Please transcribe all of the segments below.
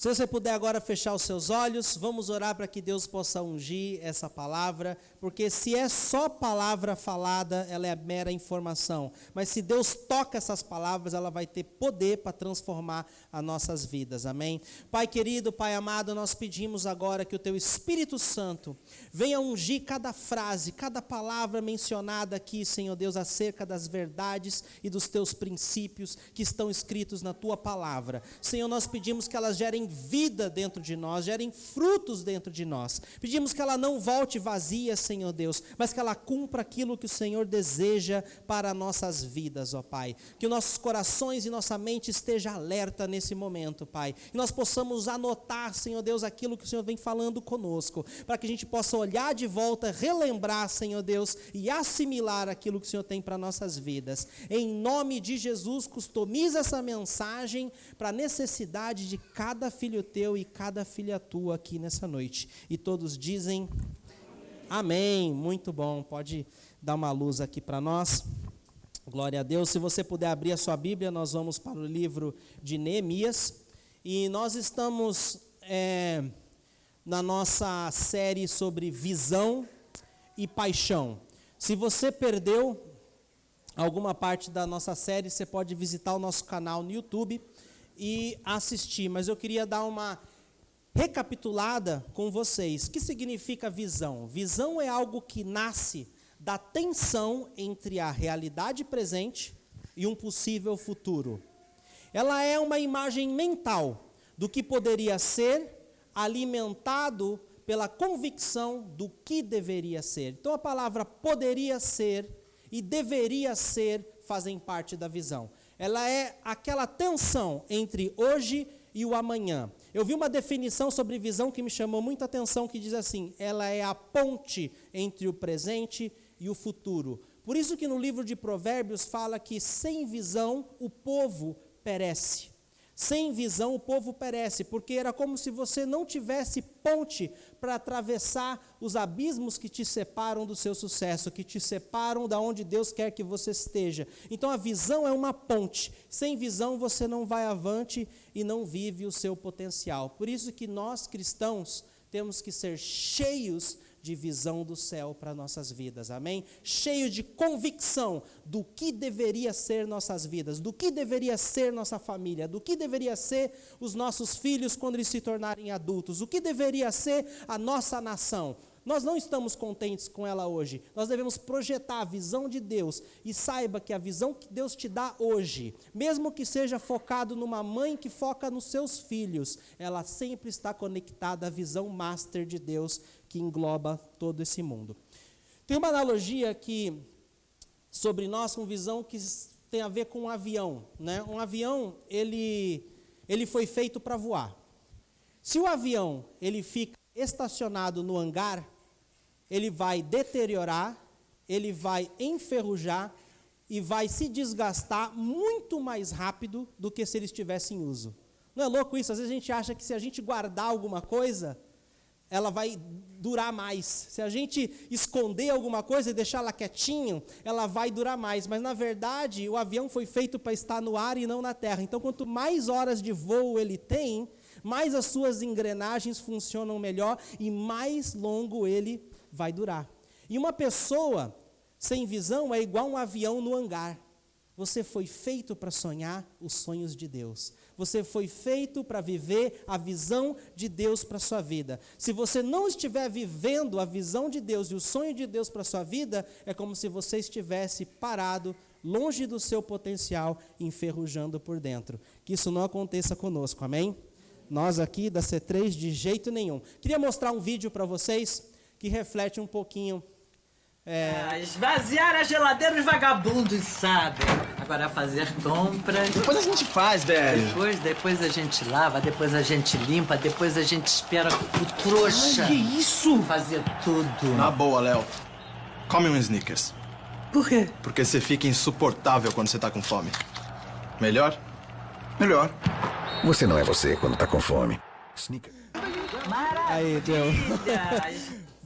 Se você puder agora fechar os seus olhos, vamos orar para que Deus possa ungir essa palavra, porque se é só palavra falada, ela é mera informação. Mas se Deus toca essas palavras, ela vai ter poder para transformar as nossas vidas, amém? Pai querido, Pai amado, nós pedimos agora que o Teu Espírito Santo venha ungir cada frase, cada palavra mencionada aqui, Senhor Deus, acerca das verdades e dos Teus princípios que estão escritos na Tua palavra. Senhor, nós pedimos que elas gerem vida dentro de nós, gerem frutos dentro de nós. Pedimos que ela não volte vazia, Senhor Deus, mas que ela cumpra aquilo que o Senhor deseja para nossas vidas, ó Pai. Que nossos corações e nossa mente esteja alerta nesse momento, Pai. E nós possamos anotar, Senhor Deus, aquilo que o Senhor vem falando conosco, para que a gente possa olhar de volta, relembrar, Senhor Deus, e assimilar aquilo que o Senhor tem para nossas vidas. Em nome de Jesus, customiza essa mensagem para a necessidade de cada filho teu e cada filha tua aqui nessa noite. E todos dizem amém. Muito bom. Pode dar uma luz aqui para nós. Glória a Deus. Se você puder abrir a sua Bíblia, nós vamos para o livro de Neemias. E nós estamos na nossa série sobre visão e paixão. Se você perdeu alguma parte da nossa série, você pode visitar o nosso canal no YouTube e assistir, mas eu queria dar uma recapitulada com vocês. O que significa visão? Visão é algo que nasce da tensão entre a realidade presente e um possível futuro. Ela é uma imagem mental do que poderia ser, alimentado pela convicção do que deveria ser. Então a palavra poderia ser e deveria ser fazem parte da visão. Ela é aquela tensão entre hoje e o amanhã. Eu vi uma definição sobre visão que me chamou muita atenção, que diz assim: ela é a ponte entre o presente e o futuro. Por isso que no livro de Provérbios fala que sem visão o povo perece. Sem visão o povo perece, porque era como se você não tivesse ponte para atravessar os abismos que te separam do seu sucesso, que te separam da onde Deus quer que você esteja. Então a visão é uma ponte. Sem visão você não vai avante e não vive o seu potencial. Por isso que nós cristãos temos que ser cheios de visão do céu para nossas vidas, amém? Cheio de convicção do que deveria ser nossas vidas, do que deveria ser nossa família, do que deveria ser os nossos filhos quando eles se tornarem adultos, o que deveria ser a nossa nação. Nós não estamos contentes com ela hoje, nós devemos projetar a visão de Deus e saiba que a visão que Deus te dá hoje, mesmo que seja focado numa mãe que foca nos seus filhos, ela sempre está conectada à visão master de Deus que engloba todo esse mundo. Tem uma analogia aqui sobre nós com visão que tem a ver com um avião, né? Um avião, ele foi feito para voar. Se o avião ele fica estacionado no hangar, ele vai deteriorar, ele vai enferrujar e vai se desgastar muito mais rápido do que se ele estivesse em uso. Não é louco isso? Às vezes a gente acha que se a gente guardar alguma coisa, ela vai durar mais. Se a gente esconder alguma coisa e deixar ela quietinho, ela vai durar mais. Mas, na verdade, o avião foi feito para estar no ar e não na terra. Então, quanto mais horas de voo ele tem, mais as suas engrenagens funcionam melhor e mais longo ele vai durar. E uma pessoa sem visão é igual um avião no hangar. Você foi feito para sonhar os sonhos de Deus. Você foi feito para viver a visão de Deus para a sua vida. Se você não estiver vivendo a visão de Deus e o sonho de Deus para a sua vida, é como se você estivesse parado, longe do seu potencial, enferrujando por dentro. Que isso não aconteça conosco, amém? Nós aqui da C3 de jeito nenhum. Queria mostrar um vídeo para vocês que reflete um pouquinho. Esvaziar a geladeira os vagabundos, sabe? Agora fazer compras. Depois a gente faz, velho. Depois a gente lava, depois a gente limpa, depois a gente espera o trouxa. Ai, que isso? Fazer tudo. Na boa, Léo. Come um Snickers. Por quê? Porque você fica insuportável quando você tá com fome. Melhor? Melhor. Você não é você quando tá com fome. Snickers. Aí, Deus.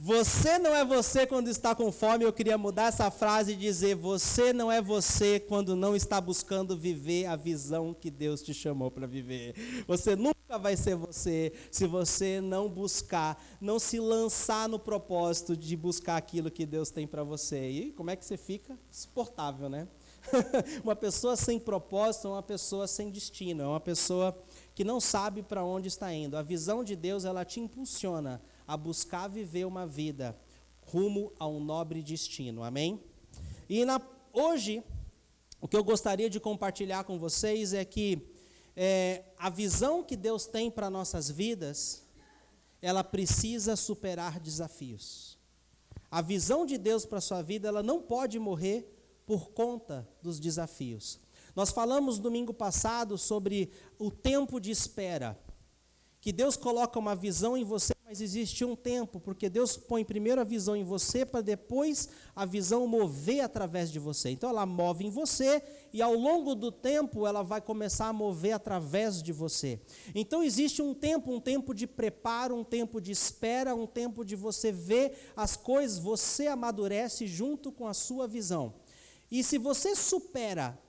Você não é você quando está com fome. Eu queria mudar essa frase e dizer: você não é você quando não está buscando viver a visão que Deus te chamou para viver. Você nunca vai ser você se você não buscar, não se lançar no propósito de buscar aquilo que Deus tem para você. E como é que você fica? Insuportável, né? Uma pessoa sem propósito é uma pessoa sem destino, é uma pessoa que não sabe para onde está indo. A visão de Deus, ela te impulsiona a buscar viver uma vida rumo a um nobre destino, amém? E hoje, o que eu gostaria de compartilhar com vocês é que a visão que Deus tem para nossas vidas, ela precisa superar desafios. A visão de Deus para a sua vida, ela não pode morrer por conta dos desafios. Nós falamos domingo passado sobre o tempo de espera, que Deus coloca uma visão em você, mas existe um tempo, porque Deus põe primeiro a visão em você, para depois a visão mover através de você. Então ela move em você, e ao longo do tempo ela vai começar a mover através de você. Então existe um tempo de preparo, um tempo de espera, um tempo de você ver as coisas, você amadurece junto com a sua visão. E se você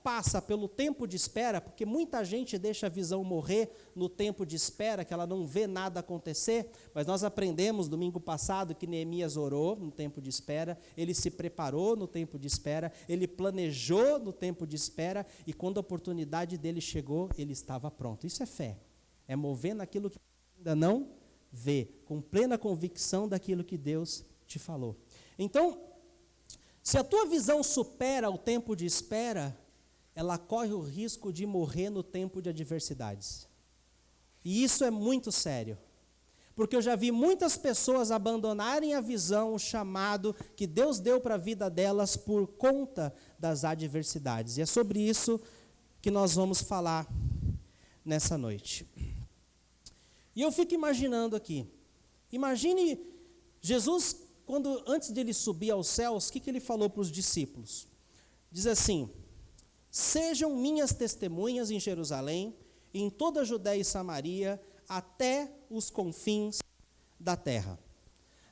passa pelo tempo de espera, porque muita gente deixa a visão morrer no tempo de espera, que ela não vê nada acontecer, mas nós aprendemos domingo passado que Neemias orou no tempo de espera, ele se preparou no tempo de espera, ele planejou no tempo de espera, e quando a oportunidade dele chegou, ele estava pronto. Isso é fé, é mover naquilo que ainda não vê, com plena convicção daquilo que Deus te falou. Então, se a tua visão supera o tempo de espera, ela corre o risco de morrer no tempo de adversidades. E isso é muito sério. Porque eu já vi muitas pessoas abandonarem a visão, o chamado que Deus deu para a vida delas por conta das adversidades. E é sobre isso que nós vamos falar nessa noite. E eu fico imaginando aqui. Imagine Jesus, antes de ele subir aos céus, o que ele falou para os discípulos? Diz assim: sejam minhas testemunhas em Jerusalém, em toda a Judéia e Samaria, até os confins da terra.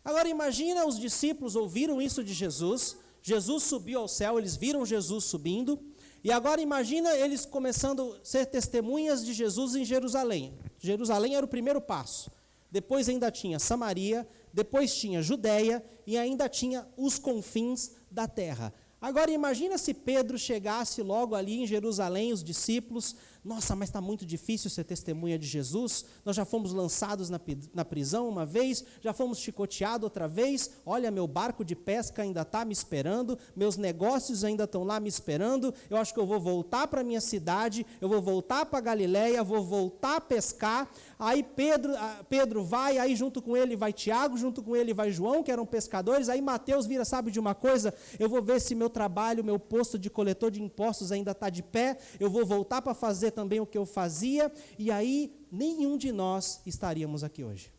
Agora imagina, os discípulos ouviram isso de Jesus, Jesus subiu ao céu, eles viram Jesus subindo, e agora imagina eles começando a ser testemunhas de Jesus em Jerusalém. Jerusalém era o primeiro passo. Depois ainda tinha Samaria, depois tinha Judéia e ainda tinha os confins da terra. Agora imagina se Pedro chegasse logo ali em Jerusalém, os discípulos: nossa, mas está muito difícil ser testemunha de Jesus, nós já fomos lançados na prisão uma vez, já fomos chicoteados outra vez, olha, meu barco de pesca ainda está me esperando, meus negócios ainda estão lá me esperando, eu acho que eu vou voltar para a minha cidade, eu vou voltar para Galiléia, vou voltar a pescar. Aí Pedro vai, aí junto com ele vai Tiago, junto com ele vai João, que eram pescadores, aí Mateus vira: sabe de uma coisa, eu vou ver se meu trabalho, meu posto de coletor de impostos ainda está de pé, eu vou voltar para fazer também o que eu fazia, e aí nenhum de nós estaríamos aqui hoje.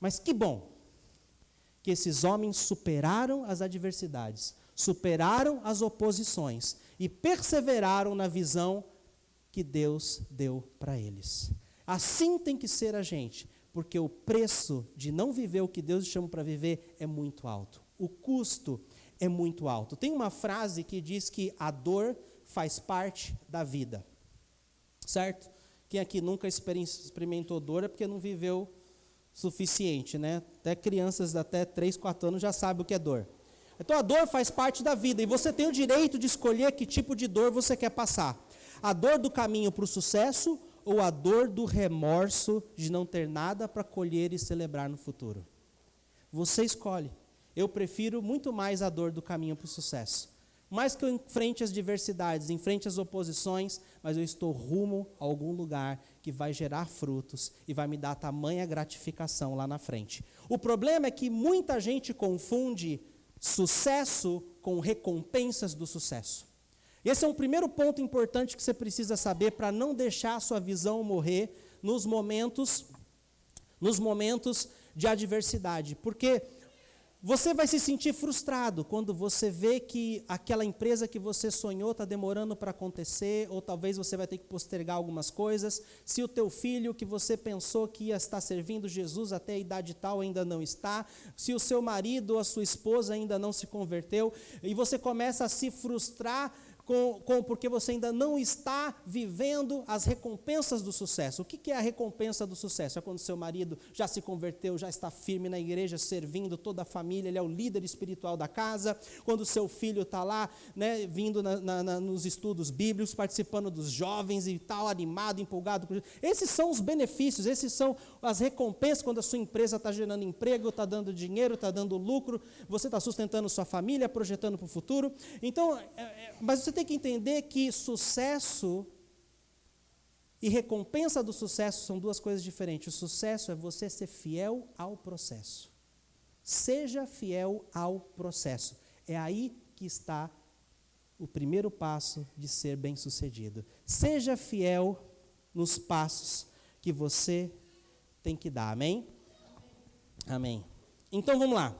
Mas que bom que esses homens superaram as adversidades, superaram as oposições e perseveraram na visão que Deus deu para eles. Assim tem que ser a gente, porque o preço de não viver o que Deus chama para viver é muito alto. O custo é muito alto. Tem uma frase que diz que a dor faz parte da vida, certo? Quem aqui nunca experimentou dor é porque não viveu suficiente, né? Até crianças até 3, 4 anos já sabem o que é dor. Então a dor faz parte da vida, e você tem o direito de escolher que tipo de dor você quer passar. A dor do caminho para o sucesso ou a dor do remorso de não ter nada para colher e celebrar no futuro. Você escolhe. Eu prefiro muito mais a dor do caminho para o sucesso. Mais que eu enfrente as diversidades, enfrente as oposições, mas eu estou rumo a algum lugar que vai gerar frutos e vai me dar tamanha gratificação lá na frente. O problema é que muita gente confunde sucesso com recompensas do sucesso. Esse é um primeiro ponto importante que você precisa saber para não deixar a sua visão morrer nos momentos de adversidade. Porque Você vai se sentir frustrado quando você vê que aquela empresa que você sonhou está demorando para acontecer, ou talvez você vai ter que postergar algumas coisas. Se o teu filho que você pensou que ia estar servindo Jesus até a idade tal ainda não está, se o seu marido ou a sua esposa ainda não se converteu, e você começa a se frustrar porque você ainda não está vivendo as recompensas do sucesso. O que é a recompensa do sucesso? É quando seu marido já se converteu, já está firme na igreja, servindo toda a família, ele é o líder espiritual da casa. Quando seu filho está lá, né, vindo nos estudos bíblicos, participando dos jovens e tal, animado, empolgado. Esses são os benefícios, esses são as recompensas, quando a sua empresa está gerando emprego, está dando dinheiro, está dando lucro, você está sustentando sua família, projetando para o futuro. Então, mas você tem que entender que sucesso e recompensa do sucesso são duas coisas diferentes. O sucesso é você ser fiel ao processo. Seja fiel ao processo. É aí que está o primeiro passo de ser bem-sucedido. Seja fiel nos passos que você tem que dar. Amém? Amém. Então vamos lá.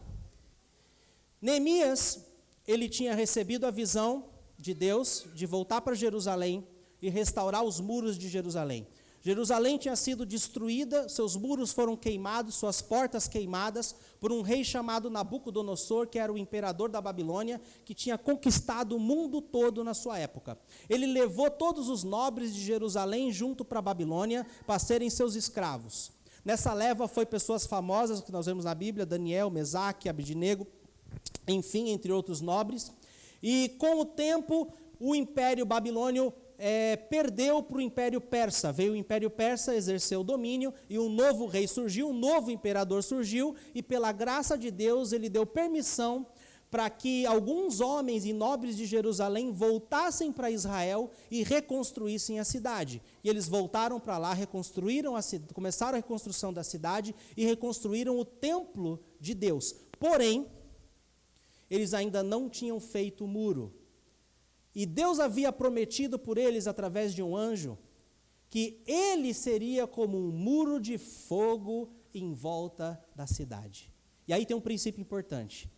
Neemias, ele tinha recebido a visão de Deus de voltar para Jerusalém e restaurar os muros de Jerusalém. Jerusalém tinha sido destruída, seus muros foram queimados, suas portas queimadas por um rei chamado Nabucodonosor, que era o imperador da Babilônia, que tinha conquistado o mundo todo na sua época. Ele levou todos os nobres de Jerusalém junto para a Babilônia para serem seus escravos. Nessa leva foi pessoas famosas que nós vemos na Bíblia, Daniel, Mesaque, Abednego, enfim, entre outros nobres. E com o tempo, o Império Babilônio perdeu para o Império Persa. Veio o Império Persa, exerceu o domínio, e um novo rei surgiu, um novo imperador surgiu, e pela graça de Deus, ele deu permissão para que alguns homens e nobres de Jerusalém voltassem para Israel e reconstruíssem a cidade. E eles voltaram para lá, começaram a reconstrução da cidade e reconstruíram o templo de Deus. Porém, eles ainda não tinham feito o muro. E Deus havia prometido por eles, através de um anjo, que ele seria como um muro de fogo em volta da cidade. E aí tem um princípio importante.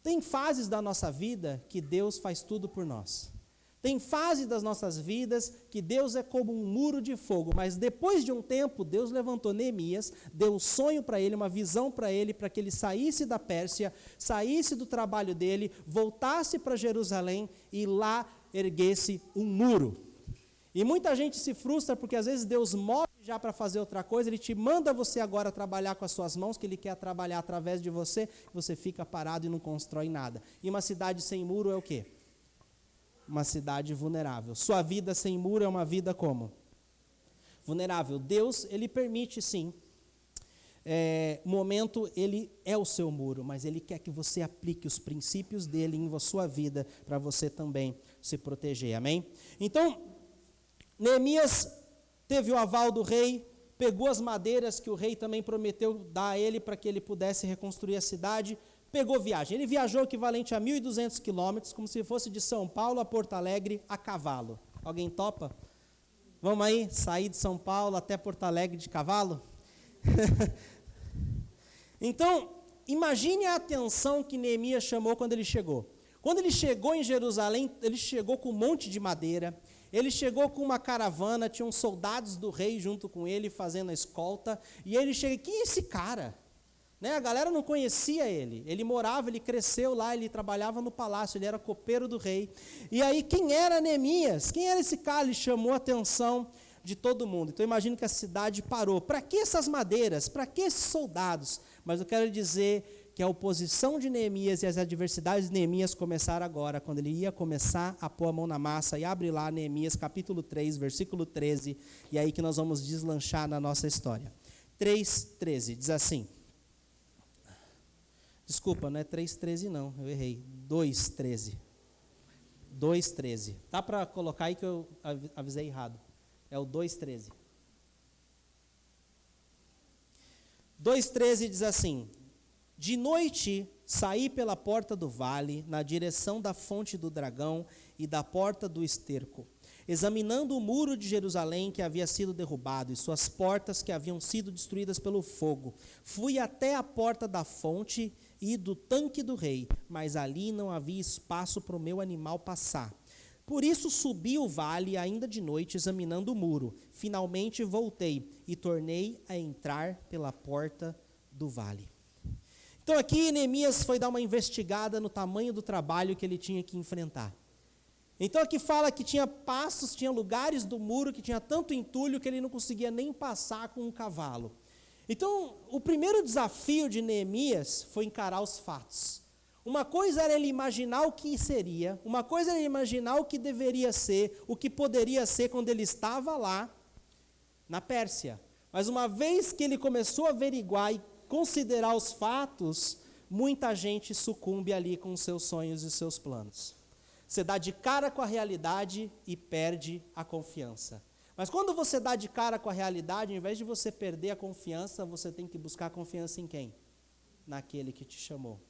Tem fases da nossa vida que Deus faz tudo por nós. Tem fases das nossas vidas que Deus é como um muro de fogo, mas depois de um tempo, Deus levantou Neemias, deu um sonho para ele, uma visão para ele, para que ele saísse da Pérsia, saísse do trabalho dele, voltasse para Jerusalém e lá erguesse um muro. E muita gente se frustra porque às vezes Deus move já para fazer outra coisa, Ele te manda você agora trabalhar com as suas mãos, que Ele quer trabalhar através de você, você fica parado e não constrói nada. E uma cidade sem muro é o quê? Uma cidade vulnerável. Sua vida sem muro é uma vida como? Vulnerável. Deus, Ele permite sim. Momento, Ele é o seu muro, mas Ele quer que você aplique os princípios dEle em sua vida, para você também se proteger. Amém? Então, Neemias teve o aval do rei, pegou as madeiras que o rei também prometeu dar a ele para que ele pudesse reconstruir a cidade, pegou viagem. Ele viajou equivalente a 1.200 quilômetros, como se fosse de São Paulo a Porto Alegre a cavalo. Alguém topa? Vamos aí, sair de São Paulo até Porto Alegre de cavalo? Então, imagine a atenção que Neemias chamou quando ele chegou. Quando ele chegou em Jerusalém, ele chegou com um monte de madeira, ele chegou com uma caravana, tinham soldados do rei junto com ele, fazendo a escolta, e ele chega, quem é esse cara? Né, a galera não conhecia ele, ele morava, ele cresceu lá, ele trabalhava no palácio, ele era copeiro do rei. E aí, quem era Neemias? Quem era esse cara? Ele chamou a atenção de todo mundo. Então, imagino que a cidade parou. Para que essas madeiras? Para que esses soldados? Mas eu quero dizer que a oposição de Neemias e as adversidades de Neemias começaram agora, quando ele ia começar a pôr a mão na massa. E abre lá Neemias capítulo 3, versículo 13, e aí que nós vamos deslanchar na nossa história. 3:13, diz assim. Desculpa, não é 3:13 não, eu errei. 2:13. 2:13. Dá para colocar aí que eu avisei errado. É o 2:13. 2:13 diz assim: de noite saí pela porta do vale, na direção da fonte do dragão e da porta do esterco, examinando o muro de Jerusalém que havia sido derrubado e suas portas que haviam sido destruídas pelo fogo. Fui até a porta da fonte, e do tanque do rei, mas ali não havia espaço para o meu animal passar. Por isso subi o vale ainda de noite, examinando o muro. Finalmente voltei e tornei a entrar pela porta do vale. Então aqui Neemias foi dar uma investigada no tamanho do trabalho que ele tinha que enfrentar. Então aqui fala que tinha passos, tinha lugares do muro que tinha tanto entulho que ele não conseguia nem passar com um cavalo. Então o primeiro desafio de Neemias foi encarar os fatos. Uma coisa era ele imaginar o que seria, uma coisa era ele imaginar o que deveria ser, o que poderia ser quando ele estava lá na Pérsia. Mas uma vez que ele começou a averiguar e considerar os fatos, muita gente sucumbe ali com os seus sonhos e seus planos. Você dá de cara com a realidade e perde a confiança. Mas quando você dá de cara com a realidade, ao invés de você perder a confiança, você tem que buscar confiança em quem? Naquele que te chamou.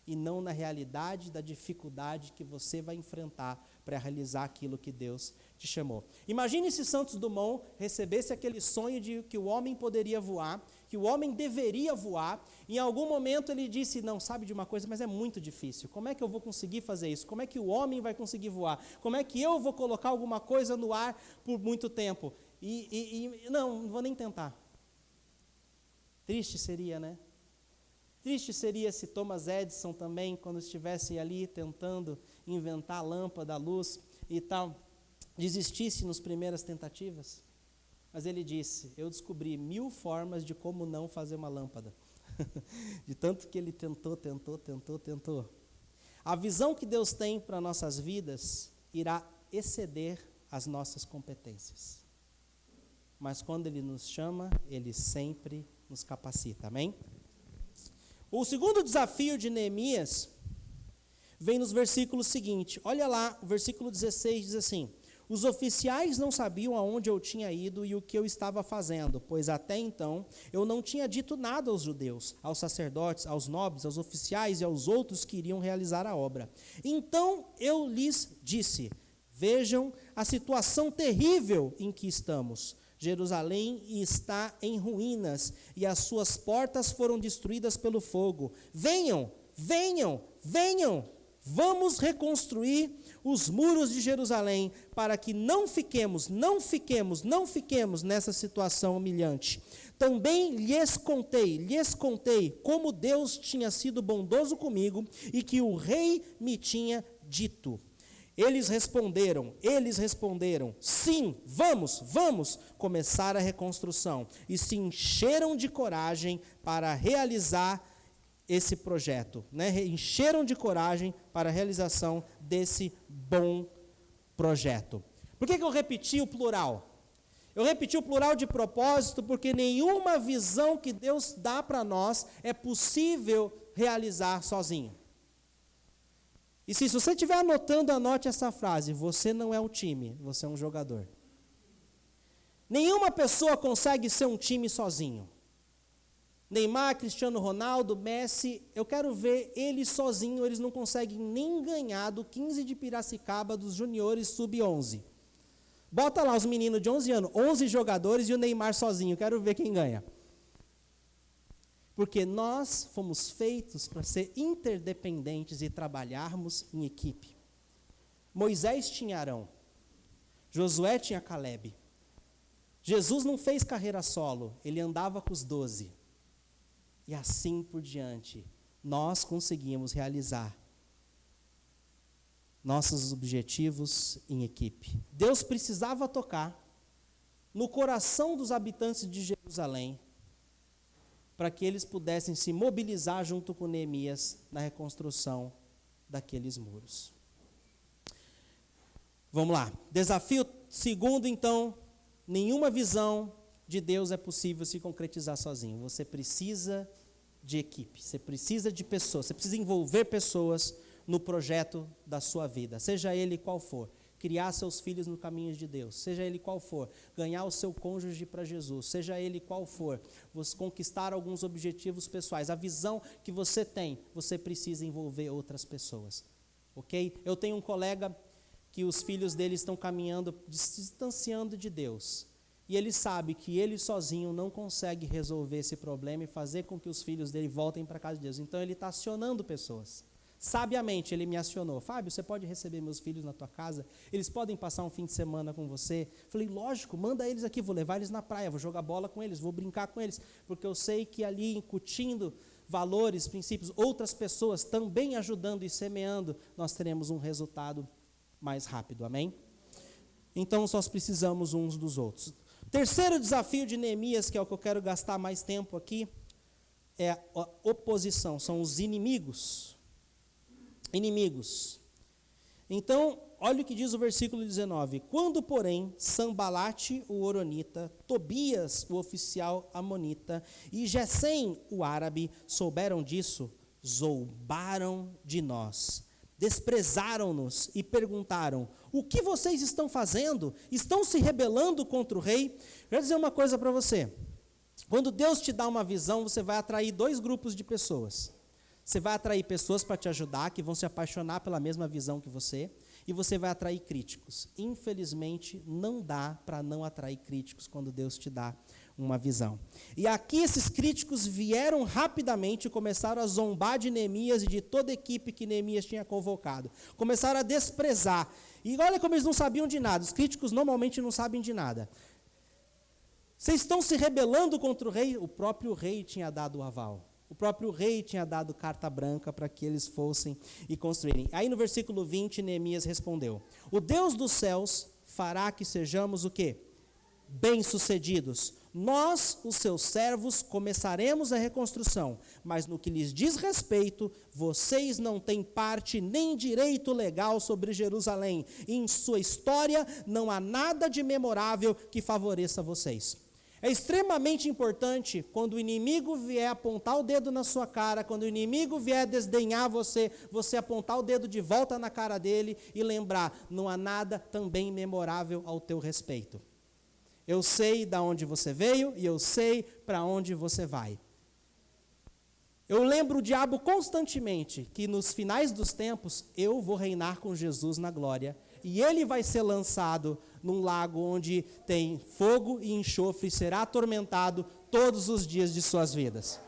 E não na realidade da dificuldade que você vai enfrentar para realizar aquilo que Deus te chamou. Imagine se Santos Dumont recebesse aquele sonho de que o homem poderia voar, que o homem deveria voar, e em algum momento ele disse, não, sabe de uma coisa, mas é muito difícil, como é que eu vou conseguir fazer isso? Como é que o homem vai conseguir voar? Como é que eu vou colocar alguma coisa no ar por muito tempo? Não vou nem tentar. Triste seria, né? Triste seria se Thomas Edison também, quando estivesse ali tentando inventar a lâmpada, a luz e tal, desistisse nas primeiras tentativas. Mas ele disse, eu descobri 1000 formas de como não fazer uma lâmpada. De tanto que ele tentou. A visão que Deus tem para nossas vidas irá exceder as nossas competências. Mas quando Ele nos chama, Ele sempre nos capacita, amém? O segundo desafio de Neemias vem nos versículos seguintes. Olha lá, o versículo 16 diz assim: os oficiais não sabiam aonde eu tinha ido e o que eu estava fazendo, pois até então eu não tinha dito nada aos judeus, aos sacerdotes, aos nobres, aos oficiais e aos outros que iriam realizar a obra. Então eu lhes disse: vejam a situação terrível em que estamos. Jerusalém está em ruínas e as suas portas foram destruídas pelo fogo. Venham, vamos reconstruir os muros de Jerusalém para que não fiquemos nessa situação humilhante. Também lhes contei como Deus tinha sido bondoso comigo e que o rei me tinha dito. Eles responderam, sim, vamos começar a reconstrução. E se encheram de coragem para realizar esse projeto, né? Encheram de coragem para a realização desse bom projeto. Por que eu repeti o plural? Eu repeti o plural de propósito porque nenhuma visão que Deus dá para nós é possível realizar sozinho. E se você estiver anotando, anote essa frase: você não é um time, você é um jogador. Nenhuma pessoa consegue ser um time sozinho. Neymar, Cristiano Ronaldo, Messi, eu quero ver eles sozinhos, eles não conseguem nem ganhar do 15 de Piracicaba dos juniores sub-11. Bota lá os meninos de 11 anos, 11 jogadores e o Neymar sozinho, quero ver quem ganha. Porque nós fomos feitos para ser interdependentes e trabalharmos em equipe. Moisés tinha Arão, Josué tinha Calebe. Jesus não fez carreira solo, ele andava com os 12. E assim por diante, nós conseguimos realizar nossos objetivos em equipe. Deus precisava tocar no coração dos habitantes de Jerusalém, para que eles pudessem se mobilizar junto com Neemias na reconstrução daqueles muros. Vamos lá. Desafio segundo, então, nenhuma visão de Deus é possível se concretizar sozinho. Você precisa de equipe, você precisa de pessoas, você precisa envolver pessoas no projeto da sua vida, seja ele qual for. Criar seus filhos no caminho de Deus, seja ele qual for, ganhar o seu cônjuge para Jesus, seja ele qual for, você conquistar alguns objetivos pessoais, a visão que você tem, você precisa envolver outras pessoas, ok? Eu tenho um colega que os filhos dele estão caminhando, se distanciando de Deus, E ele sabe que ele sozinho não consegue resolver esse problema e fazer com que os filhos dele voltem para a casa de Deus. Então ele está acionando pessoas. Sabiamente ele me acionou. Fábio, você pode receber meus filhos na tua casa? Eles podem passar um fim de semana com você? Falei, lógico, manda eles aqui, vou levar eles na praia, vou jogar bola com eles, vou brincar com eles. Porque eu sei que ali, incutindo valores, princípios, outras pessoas também ajudando e semeando, nós teremos um resultado mais rápido, amém? Então nós precisamos uns dos outros. Terceiro desafio de Neemias, que é o que eu quero gastar mais tempo aqui, é a oposição, são os inimigos. Inimigos. Então, olha o que diz o versículo 19. Quando, porém, Sambalate, o horonita, Tobias, o oficial amonita, e Gesem, o árabe, souberam disso, zombaram de nós, desprezaram-nos e perguntaram, o que vocês estão fazendo? Estão se rebelando contra o rei? Eu quero dizer uma coisa para você. Quando Deus te dá uma visão, você vai atrair dois grupos de pessoas. Você vai atrair pessoas para te ajudar, que vão se apaixonar pela mesma visão que você, e você vai atrair críticos. Infelizmente, não dá para não atrair críticos quando Deus te dá uma visão. E aqui esses críticos vieram rapidamente e começaram a zombar de Neemias e de toda a equipe que Neemias tinha convocado. Começaram a desprezar. E olha como eles não sabiam de nada. Os críticos normalmente não sabem de nada. Vocês estão se rebelando contra o rei? O próprio rei tinha dado o aval. O próprio rei tinha dado carta branca para que eles fossem e construírem. Aí no versículo 20, Neemias respondeu, o Deus dos céus fará que sejamos o quê? Bem-sucedidos. Nós, os seus servos, começaremos a reconstrução, mas no que lhes diz respeito, vocês não têm parte nem direito legal sobre Jerusalém. E em sua história não há nada de memorável que favoreça vocês. É extremamente importante, quando o inimigo vier apontar o dedo na sua cara, quando o inimigo vier desdenhar você, você apontar o dedo de volta na cara dele e lembrar, não há nada também memorável ao teu respeito. Eu sei de onde você veio e eu sei para onde você vai. Eu lembro o diabo constantemente que nos finais dos tempos eu vou reinar com Jesus na glória e ele vai ser lançado num lago onde tem fogo e enxofre e será atormentado todos os dias de suas vidas.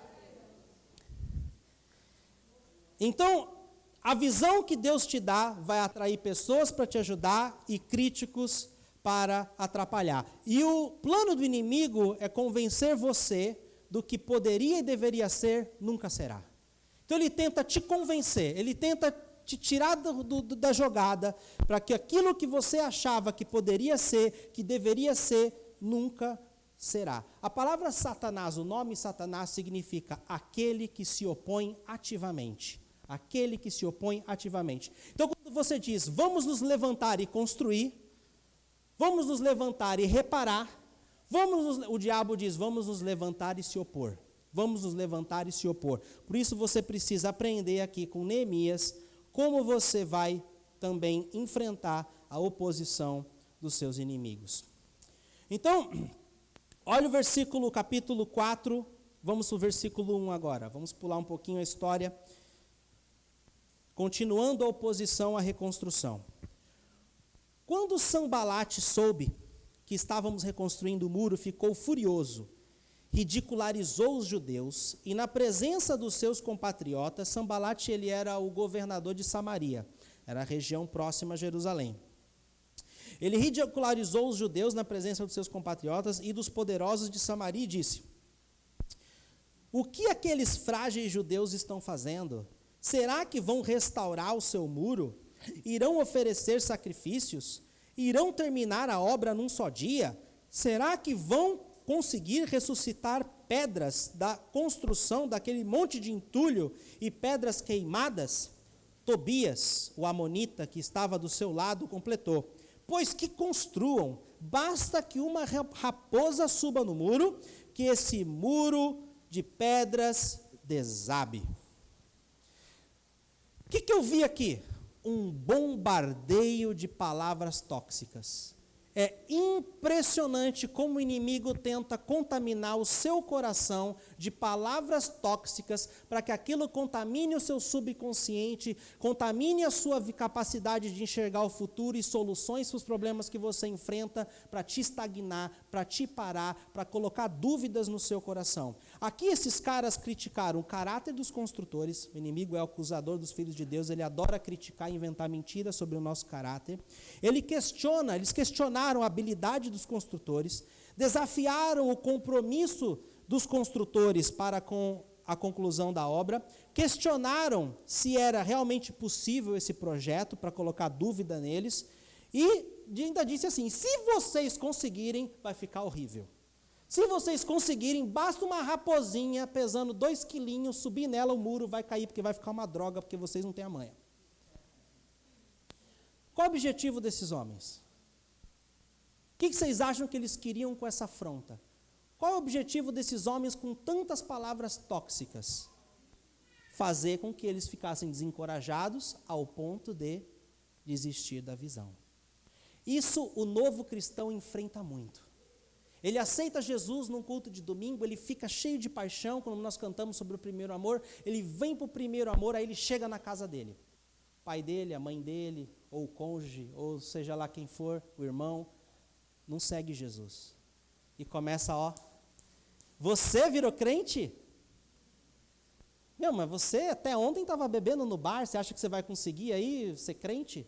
Então, a visão que Deus te dá vai atrair pessoas para te ajudar e críticos para atrapalhar. E o plano do inimigo é convencer você do que poderia e deveria ser, nunca será. Então ele tenta te convencer, ele tenta te tirar da jogada, para que aquilo que você achava que poderia ser, que deveria ser, nunca será. A palavra Satanás, o nome Satanás significa aquele que se opõe ativamente. Aquele que se opõe ativamente. Então quando você diz, vamos nos levantar e construir, vamos nos levantar e reparar, o diabo diz, vamos nos levantar e se opor. Vamos nos levantar e se opor. Por isso você precisa aprender aqui com Neemias, como você vai também enfrentar a oposição dos seus inimigos. Então, olha o versículo, capítulo 4, vamos para o versículo 1 agora. Vamos pular um pouquinho a história. Continuando a oposição à reconstrução. Quando Sambalate soube que estávamos reconstruindo o muro, ficou furioso, ridicularizou os judeus, e na presença dos seus compatriotas, Sambalate ele era o governador de Samaria, era a região próxima a Jerusalém. Ele ridicularizou os judeus na presença dos seus compatriotas e dos poderosos de Samaria e disse, o que aqueles frágeis judeus estão fazendo? Será que vão restaurar o seu muro? Irão oferecer sacrifícios? Irão terminar a obra num só dia? Será que vão conseguir ressuscitar pedras da construção daquele monte de entulho e pedras queimadas? Tobias, o amonita que estava do seu lado, completou, pois que construam, basta que uma raposa suba no muro, que esse muro de pedras desabe. O que eu vi aqui? Um bombardeio de palavras tóxicas. É impressionante como o inimigo tenta contaminar o seu coração de palavras tóxicas para que aquilo contamine o seu subconsciente, contamine a sua capacidade de enxergar o futuro e soluções para os problemas que você enfrenta, para te estagnar, para te parar, para colocar dúvidas no seu coração. Aqui esses caras criticaram o caráter dos construtores. O inimigo é o acusador dos filhos de Deus, ele adora criticar e inventar mentiras sobre o nosso caráter. Eles questionaram a habilidade dos construtores, desafiaram o compromisso dos construtores para com a conclusão da obra, questionaram se era realmente possível esse projeto, para colocar dúvida neles, e ainda disse assim: se vocês conseguirem, vai ficar horrível. Se vocês conseguirem, basta uma raposinha pesando 2 quilinhos, subir nela, o muro vai cair, porque vai ficar uma droga, porque vocês não têm a manha. Qual o objetivo desses homens? O que vocês acham que eles queriam com essa afronta? Qual é o objetivo desses homens com tantas palavras tóxicas? Fazer com que eles ficassem desencorajados ao ponto de desistir da visão. Isso o novo cristão enfrenta muito. Ele aceita Jesus num culto de domingo, ele fica cheio de paixão, quando nós cantamos sobre o primeiro amor, ele vem para o primeiro amor, aí ele chega na casa dele. O pai dele, a mãe dele, ou o cônjuge, ou seja lá quem for, o irmão, não segue Jesus. E começa, você virou crente? Meu, mas você até ontem estava bebendo no bar, você acha que você vai conseguir aí ser crente?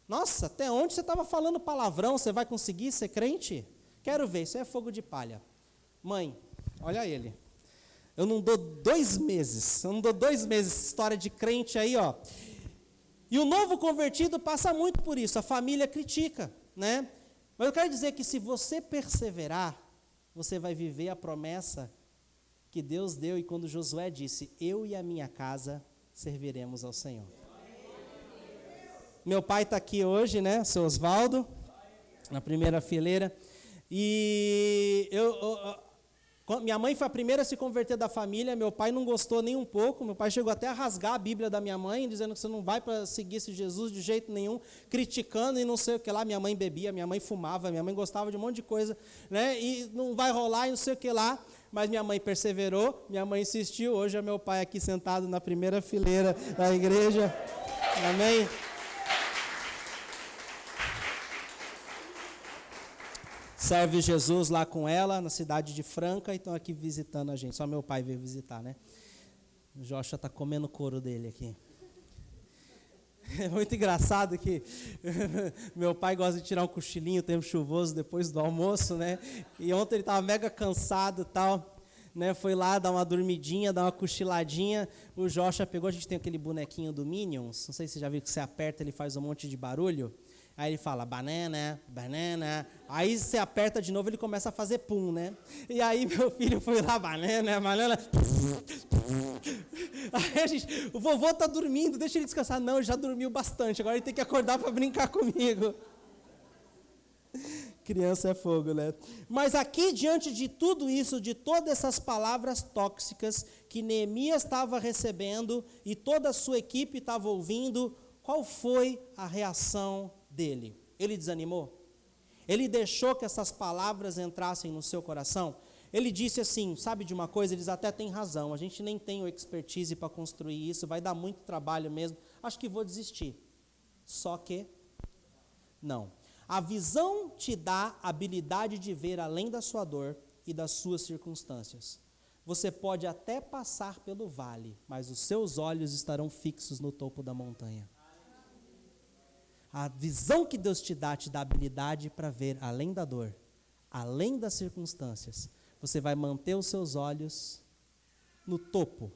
Nossa, até ontem você estava falando palavrão, você vai conseguir ser crente? Quero ver, isso é fogo de palha. Mãe, olha ele. Eu não dou 2 meses, história de crente aí, E o novo convertido passa muito por isso, a família critica, né? Mas eu quero dizer que se você perseverar, você vai viver a promessa que Deus deu, e quando Josué disse: eu e a minha casa serviremos ao Senhor. Meu pai está aqui hoje, né, seu Osvaldo, na primeira fileira, e minha mãe foi a primeira a se converter da família, meu pai não gostou nem um pouco, meu pai chegou até a rasgar a Bíblia da minha mãe, dizendo que você não vai para seguir esse Jesus de jeito nenhum, criticando e não sei o que lá. Minha mãe bebia, minha mãe fumava, minha mãe gostava de um monte de coisa, né? E não vai rolar e não sei o que lá, mas minha mãe perseverou, minha mãe insistiu. Hoje é meu pai aqui sentado na primeira fileira da igreja, amém? Serve Jesus lá com ela, na cidade de Franca, e estão aqui visitando a gente. Só meu pai veio visitar, né? O Joshua está comendo o couro dele aqui. É muito engraçado que meu pai gosta de tirar um cochilinho, tempo chuvoso, depois do almoço, né? E ontem ele estava mega cansado e tal, né? Foi lá dar uma dormidinha, dar uma cochiladinha. O Joshua pegou, a gente tem aquele bonequinho do Minions, não sei se você já viu que você aperta, ele faz um monte de barulho. Aí ele fala, banana, banana. Aí você aperta de novo, ele começa a fazer pum, né? E aí meu filho foi lá, banana, banana. Aí o vovô está dormindo, deixa ele descansar. Não, ele já dormiu bastante, agora ele tem que acordar para brincar comigo. Criança é fogo, né? Mas aqui, diante de tudo isso, de todas essas palavras tóxicas que Neemias estava recebendo e toda a sua equipe estava ouvindo, qual foi a reação dele? Ele desanimou? Ele deixou que essas palavras entrassem no seu coração? Ele disse assim, sabe de uma coisa? Eles até têm razão, a gente nem tem o expertise para construir isso, vai dar muito trabalho mesmo, acho que vou desistir. Só que, não. A visão te dá a habilidade de ver além da sua dor e das suas circunstâncias. Você pode até passar pelo vale, mas os seus olhos estarão fixos no topo da montanha. A visão que Deus te dá a habilidade para ver além da dor, além das circunstâncias. Você vai manter os seus olhos no topo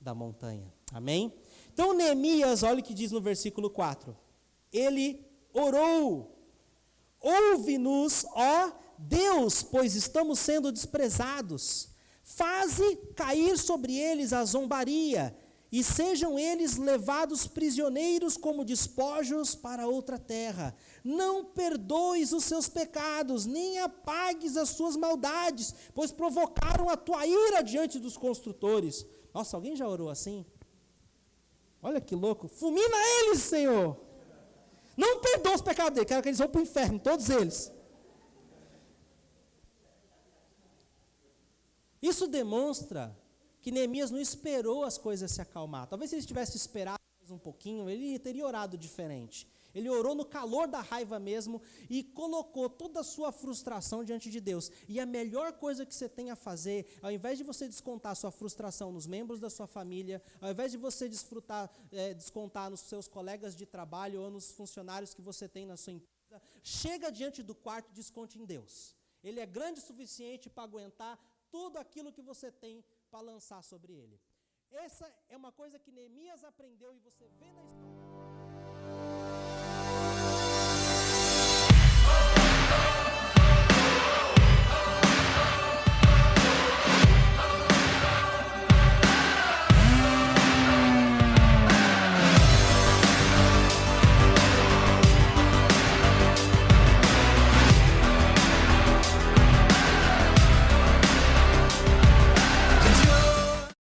da montanha. Amém? Então Neemias, olha o que diz no versículo 4. Ele orou. Ouve-nos, ó Deus, pois estamos sendo desprezados. Faze cair sobre eles a zombaria, e sejam eles levados prisioneiros como despojos para outra terra. Não perdoes os seus pecados, nem apagues as suas maldades, pois provocaram a tua ira diante dos construtores. Nossa, alguém já orou assim? Olha que louco. Fulmina eles, Senhor. Não perdoa os pecados deles, quero que eles vão para o inferno, todos eles. Isso demonstra que Neemias não esperou as coisas se acalmar. Talvez se ele tivesse esperado mais um pouquinho, ele teria orado diferente. Ele orou no calor da raiva mesmo e colocou toda a sua frustração diante de Deus. E a melhor coisa que você tem a fazer, ao invés de você descontar a sua frustração nos membros da sua família, ao invés de você descontar nos seus colegas de trabalho ou nos funcionários que você tem na sua empresa, chega diante do quarto e desconte em Deus. Ele é grande o suficiente para aguentar tudo aquilo que você tem para lançar sobre ele. Essa é uma coisa que Neemias aprendeu e você vê na história.